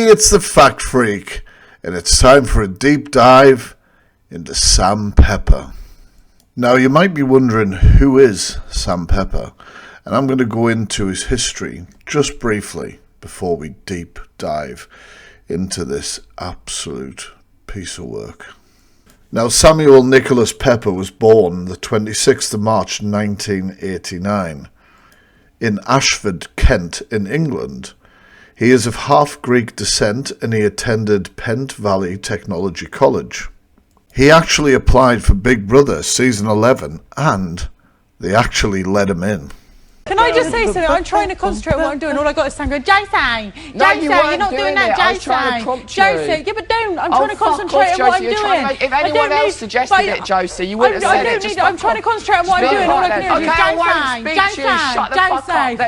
Hey, it's the Fact Freak, and it's time for a deep dive into Sam Pepper. Now, you might be wondering, who is Sam Pepper? And I'm going to go into his history just briefly before we deep dive into this absolute piece of work. Now, Samuel Nicholas Pepper was born the 26th of March 1989 in Ashford, Kent, in England. He is of half Greek descent and he attended Pent Valley Technology College. He actually applied for Big Brother season 11 and they actually let him in. Can I just say something? I'm trying to concentrate on what I'm doing. All I got is Sandra, Jason, you're not doing that, Jason. Josie, yeah, but don't. I'm trying to concentrate on what I'm doing. If anyone else suggested it, Josie, you wouldn't have said it. Just I'm trying to concentrate on what I'm doing. All I can hear is Jason,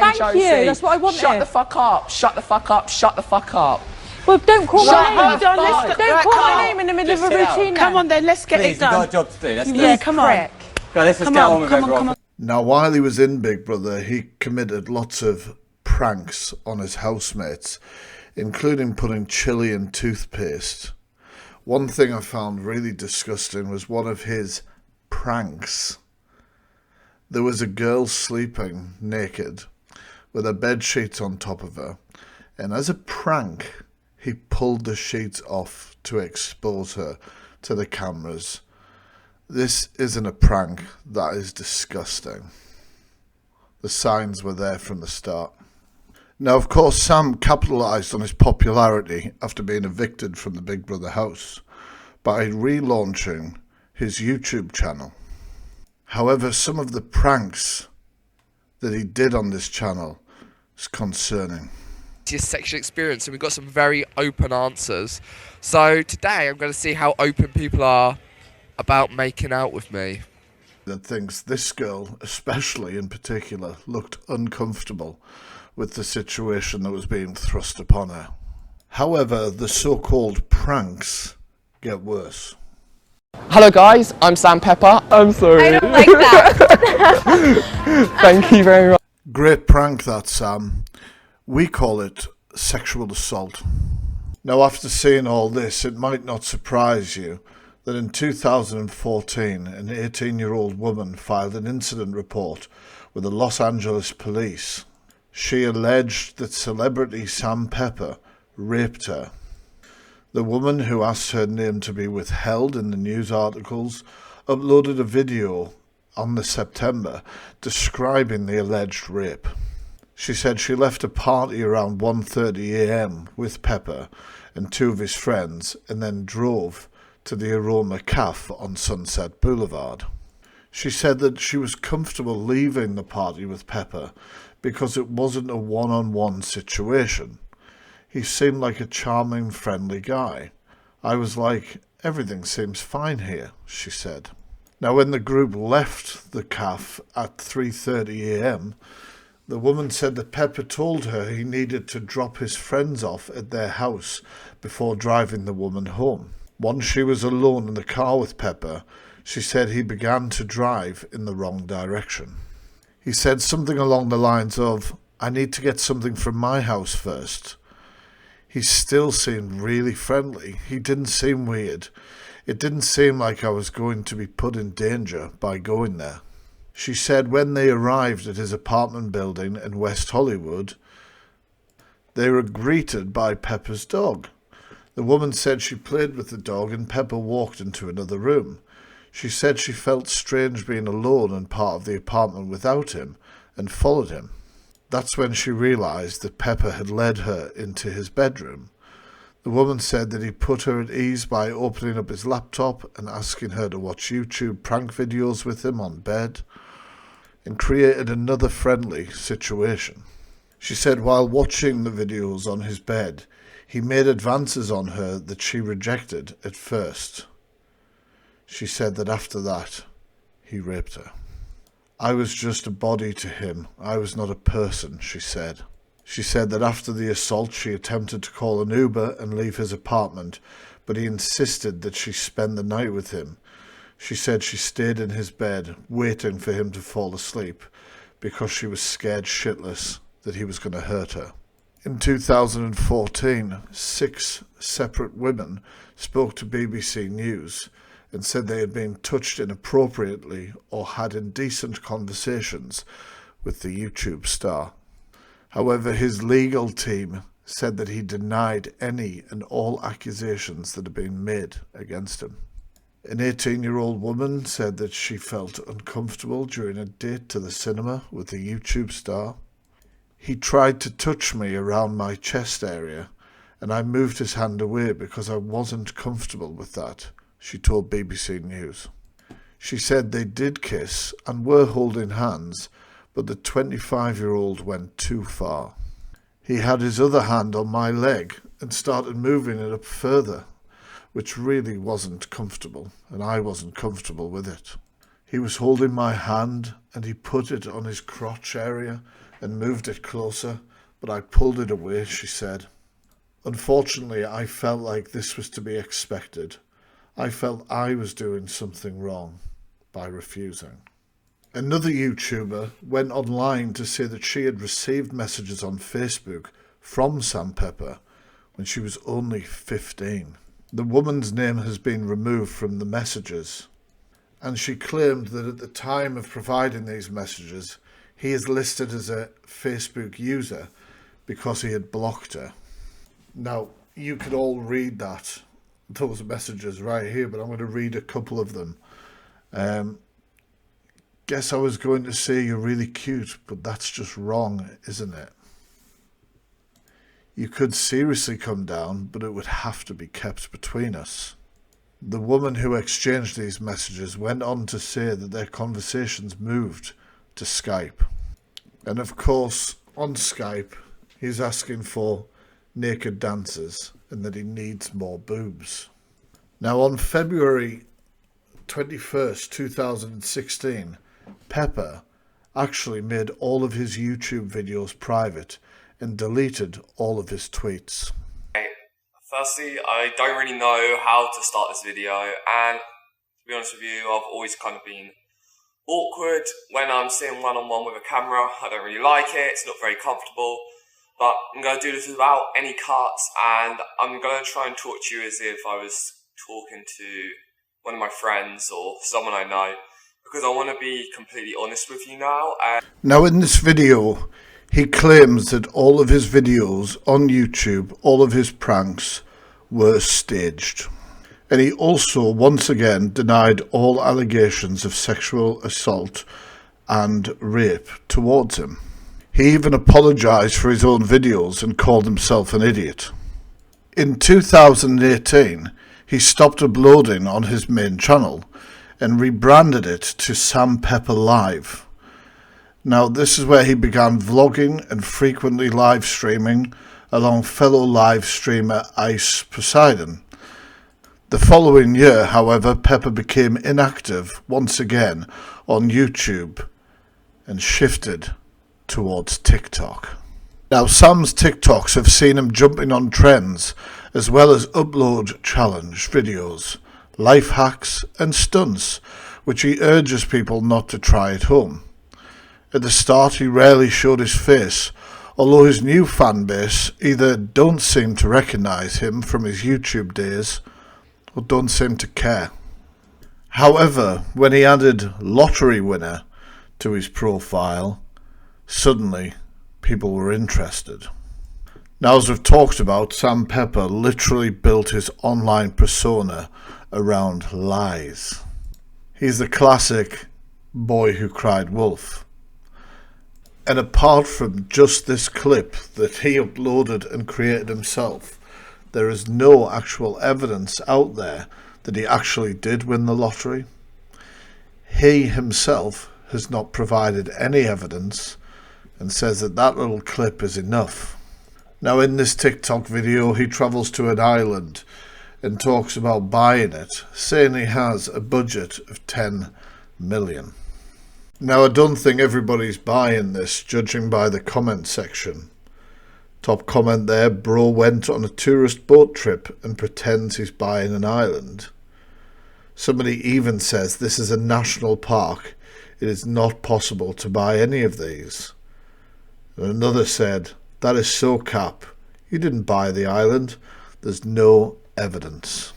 thank you. That's what I wanted. Shut the fuck up. Shut the fuck up. Shut the fuck up. Well, don't call my name. Don't call my name in the middle of a routine. Come on then, let's get it done. You've got a job to do. Let's do Yeah, come on. Let's just get on with everyone. Now, while he was in Big Brother, he committed lots of pranks on his housemates, including putting chili in toothpaste. One thing I found really disgusting was one of his pranks. There was a girl sleeping naked with her bed sheets on top of her, and as a prank, he pulled the sheets off to expose her to the cameras. This isn't a prank, that is disgusting. The signs were there from the start. Now, of course, Sam capitalised on his popularity after being evicted from the Big Brother house by relaunching his YouTube channel. However, some of the pranks that he did on this channel is concerning. His sexual experience, and we've got some very open answers. So today I'm going to see how open people are about making out with me. That thinks this girl, especially in particular, looked uncomfortable with the situation that was being thrust upon her. However, the so-called pranks get worse. Hello guys, I'm Sam Pepper. I'm sorry. I don't like that. Thank you very much. Great prank that, Sam. We call it sexual assault. Now, after seeing all this, it might not surprise you that in 2014, an 18-year-old woman filed an incident report with the Los Angeles police. She alleged that celebrity Sam Pepper raped her. The woman, who asked her name to be withheld in the news articles, uploaded a video on the September describing the alleged rape. She said she left a party around 1:30 a.m. with Pepper and two of his friends and then drove to the Aroma Cafe on Sunset Boulevard. She said that she was comfortable leaving the party with Pepper because it wasn't a one-on-one situation. He seemed like a charming, friendly guy. I was like, everything seems fine here, she said. Now, when the group left the cafe at 3:30 a.m, the woman said that Pepper told her he needed to drop his friends off at their house before driving the woman home. Once she was alone in the car with Pepper, she said he began to drive in the wrong direction. He said something along the lines of, "I need to get something from my house first." He still seemed really friendly. He didn't seem weird. It didn't seem like I was going to be put in danger by going there. She said when they arrived at his apartment building in West Hollywood, they were greeted by Pepper's dog. The woman said she played with the dog and Pepper walked into another room. She said she felt strange being alone in part of the apartment without him and followed him. That's when she realised that Pepper had led her into his bedroom. The woman said that he put her at ease by opening up his laptop and asking her to watch YouTube prank videos with him on bed, and created another friendly situation. She said while watching the videos on his bed, he made advances on her that she rejected at first. She said that after that, he raped her. "I was just a body to him. I was not a person," she said. She said that after the assault, she attempted to call an Uber and leave his apartment, but he insisted that she spend the night with him. She said she stayed in his bed, waiting for him to fall asleep, because she was scared shitless that he was going to hurt her. In 2014, 6 separate women spoke to BBC News and said they had been touched inappropriately or had indecent conversations with the YouTube star. However, his legal team said that he denied any and all accusations that had been made against him. An 18-year-old woman said that she felt uncomfortable during a date to the cinema with the YouTube star. He tried to touch me around my chest area, and I moved his hand away because I wasn't comfortable with that, she told BBC News. She said they did kiss and were holding hands, but the 25-year-old went too far. He had his other hand on my leg and started moving it up further, which really wasn't comfortable, and I wasn't comfortable with it. He was holding my hand and he put it on his crotch area and moved it closer, but I pulled it away, she said. Unfortunately, I felt like this was to be expected. I felt I was doing something wrong by refusing. Another YouTuber went online to say that she had received messages on Facebook from Sam Pepper when she was only 15. The woman's name has been removed from the messages, and she claimed that at the time of providing these messages, he is listed as a Facebook user because he had blocked her. Now, you could all read those messages right here, but I'm going to read a couple of them. Guess I was going to say you're really cute, but that's just wrong, isn't it? You could seriously come down, but it would have to be kept between us. The woman who exchanged these messages went on to say that their conversations moved to Skype. And of course, on Skype, he's asking for naked dances and that he needs more boobs. Now, on February 21st, 2016, Pepper actually made all of his YouTube videos private and deleted all of his tweets. Firstly, I don't really know how to start this video, and to be honest with you, I've always kind of been awkward when I'm sitting one-on-one with a camera. I don't really like it, it's not very comfortable, but I'm going to do this without any cuts, and I'm going to try and talk to you as if I was talking to one of my friends or someone I know, because I want to be completely honest with you now. Now in this video, he claims that all of his videos on YouTube, all of his pranks, were staged. And he also, once again, denied all allegations of sexual assault and rape towards him. He even apologised for his own videos and called himself an idiot. In 2018, he stopped uploading on his main channel and rebranded it to Sam Pepper Live. Now, this is where he began vlogging and frequently live streaming along fellow live streamer Ice Poseidon. The following year, however, Pepper became inactive once again on YouTube and shifted towards TikTok. Now, Sam's TikToks have seen him jumping on trends as well as upload challenge videos, life hacks and stunts, which he urges people not to try at home. At the start, he rarely showed his face, although his new fan base either don't seem to recognise him from his YouTube days or don't seem to care. However, when he added lottery winner to his profile, suddenly people were interested. Now, as we've talked about, Sam Pepper literally built his online persona around lies. He's the classic boy who cried wolf. And apart from just this clip that he uploaded and created himself, there is no actual evidence out there that he actually did win the lottery. He himself has not provided any evidence and says that that little clip is enough. Now, in this TikTok video, he travels to an island and talks about buying it, saying he has a budget of 10 million. Now, I don't think everybody's buying this, judging by the comment section. Top comment there, bro went on a tourist boat trip and pretends he's buying an island. Somebody even says this is a national park. It is not possible to buy any of these. And another said, That is so cap. You didn't buy the island. There's no evidence.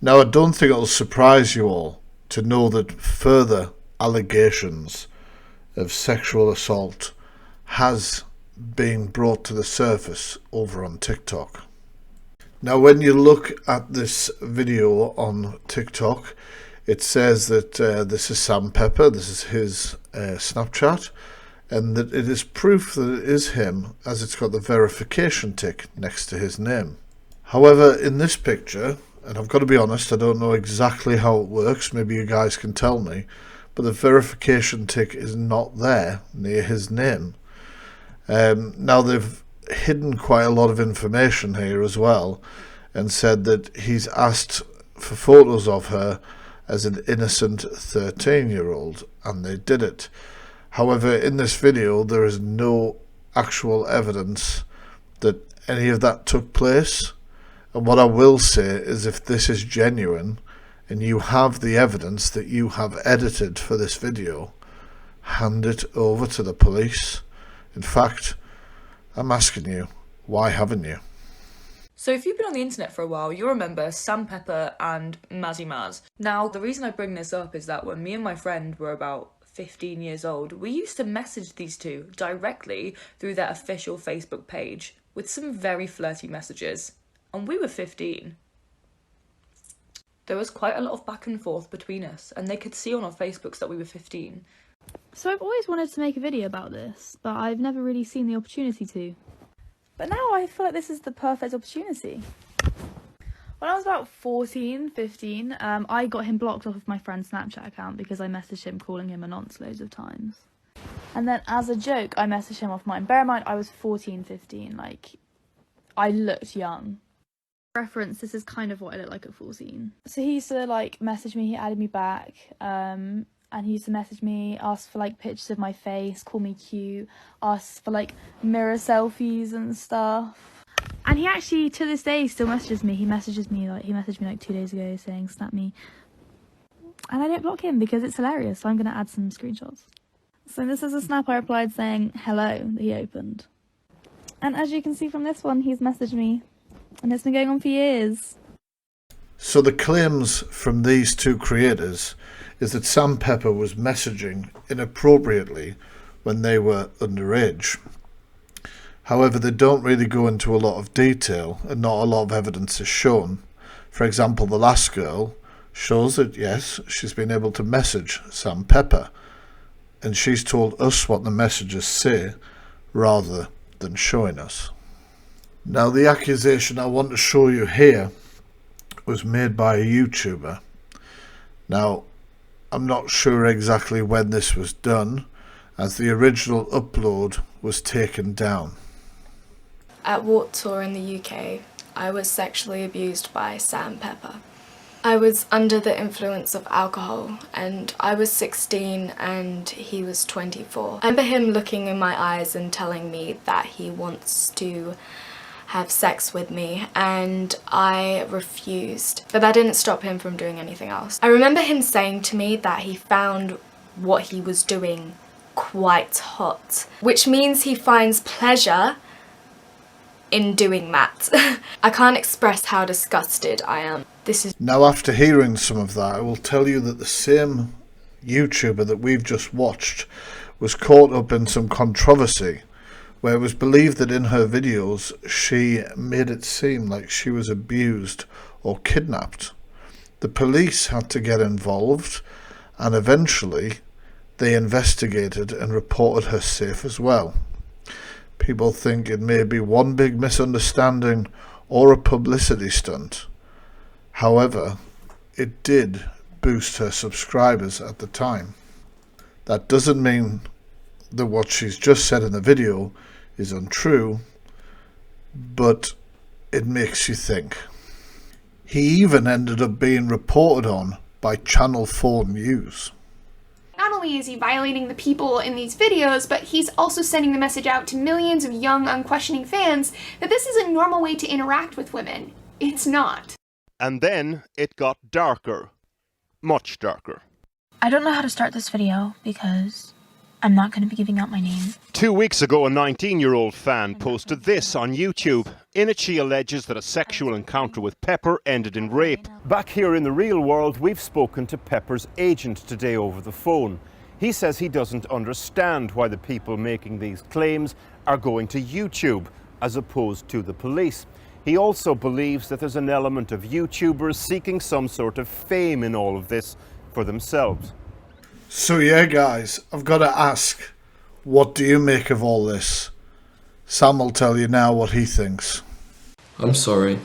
Now, I don't think it'll surprise you all to know that further allegations of sexual assault has been brought to the surface over on TikTok. Now, when you look at this video on TikTok, it says that this is Sam Pepper, this is his Snapchat, and that it is proof that it is him, as it's got the verification tick next to his name. However, in this picture, and I've got to be honest, I don't know exactly how it works, maybe you guys can tell me, but the verification tick is not there near his name. Now, they've hidden quite a lot of information here as well, and said that he's asked for photos of her as an innocent 13-year-old, and they did it. However, in this video, there is no actual evidence that any of that took place. And what I will say is, if this is genuine and you have the evidence that you have edited for this video, hand it over to the police. In fact, I'm asking you, why haven't you? So if you've been on the internet for a while, you'll remember Sam Pepper and Mazzy Maz. Now, the reason I bring this up is that when me and my friend were about 15 years old, we used to message these two directly through their official Facebook page with some very flirty messages. And we were 15. There was quite a lot of back and forth between us, and they could see on our Facebooks that we were 15. So I've always wanted to make a video about this, but I've never really seen the opportunity to. But now I feel like this is the perfect opportunity. When I was about 14, 15, I got him blocked off of my friend's Snapchat account because I messaged him calling him a nonce loads of times. And then as a joke, I messaged him off mine. Bear in mind, I was 14, 15, like, I looked young. Reference, this is kind of what I look like at 14. So he used to, like, message me, he added me back, and he used to message me, ask for, like, pictures of my face, call me cute, ask for, like, mirror selfies and stuff. And he actually, to this day, still messages me. He messaged me like 2 days ago saying, snap me. And I don't block him because it's hilarious, so I'm going to add some screenshots. So this is a snap I replied saying, hello, that he opened. And as you can see from this one, he's messaged me. And it's been going on for years. So the claims from these two creators is that Sam Pepper was messaging inappropriately when they were underage. However, they don't really go into a lot of detail, and not a lot of evidence is shown. For example, the last girl shows that, yes, she's been able to message Sam Pepper, and she's told us what the messages say rather than showing us. Now, the accusation I want to show you here was made by a YouTuber. Now, I'm not sure exactly when this was done, as the original upload was taken down. At Warped Tour in the UK, I was sexually abused by Sam Pepper. I was under the influence of alcohol, and I was 16 and he was 24. I remember him looking in my eyes and telling me that he wants to have sex with me, and I refused. But that didn't stop him from doing anything else. I remember him saying to me that he found what he was doing quite hot, which means he finds pleasure in doing that. I can't express how disgusted I am. Now, after hearing some of that, I will tell you that the same YouTuber that we've just watched was caught up in some controversy where it was believed that in her videos she made it seem like she was abused or kidnapped. The police had to get involved, and eventually they investigated and reported her safe as well. People think it may be one big misunderstanding or a publicity stunt. However, it did boost her subscribers at the time. That doesn't mean that what she's just said in the video is untrue, but it makes you think. He even ended up being reported on by Channel 4 News. Not only is he violating the people in these videos, but he's also sending the message out to millions of young, unquestioning fans that this is a normal way to interact with women. It's not. And then it got darker. Much darker. I don't know how to start this video because I'm not going to be giving out my name. 2 weeks ago, a 19-year-old fan posted this on YouTube. In it, she alleges that a sexual encounter with Pepper ended in rape. Back here in the real world, we've spoken to Pepper's agent today over the phone. He says he doesn't understand why the people making these claims are going to YouTube as opposed to the police. He also believes that there's an element of YouTubers seeking some sort of fame in all of this for themselves. So yeah, guys, I've got to ask, what do you make of all this? Sam will tell you now what he thinks. I'm sorry.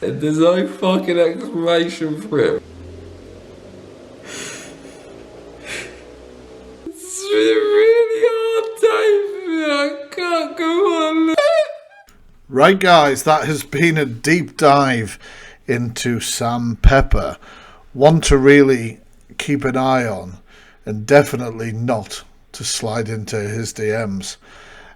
There's no fucking explanation for it. It's been a really hard day for me. I can't go on. Right, guys, that has been a deep dive into Sam Pepper. One to really keep an eye on, and definitely not to slide into his DMs.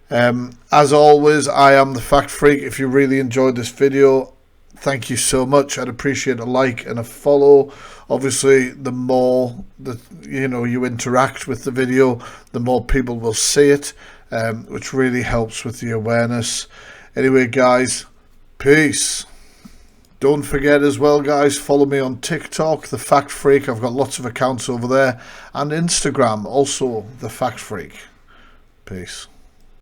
As always, I am the Fact Freak. If you really enjoyed this video, thank you so much. I'd appreciate a like and a follow. Obviously, the more that you interact with the video, the more people will see it, which really helps with the awareness. Anyway, guys, peace. Don't forget as well, guys, follow me on TikTok, The Fact Freak. I've got lots of accounts over there. And Instagram, also The Fact Freak. Peace.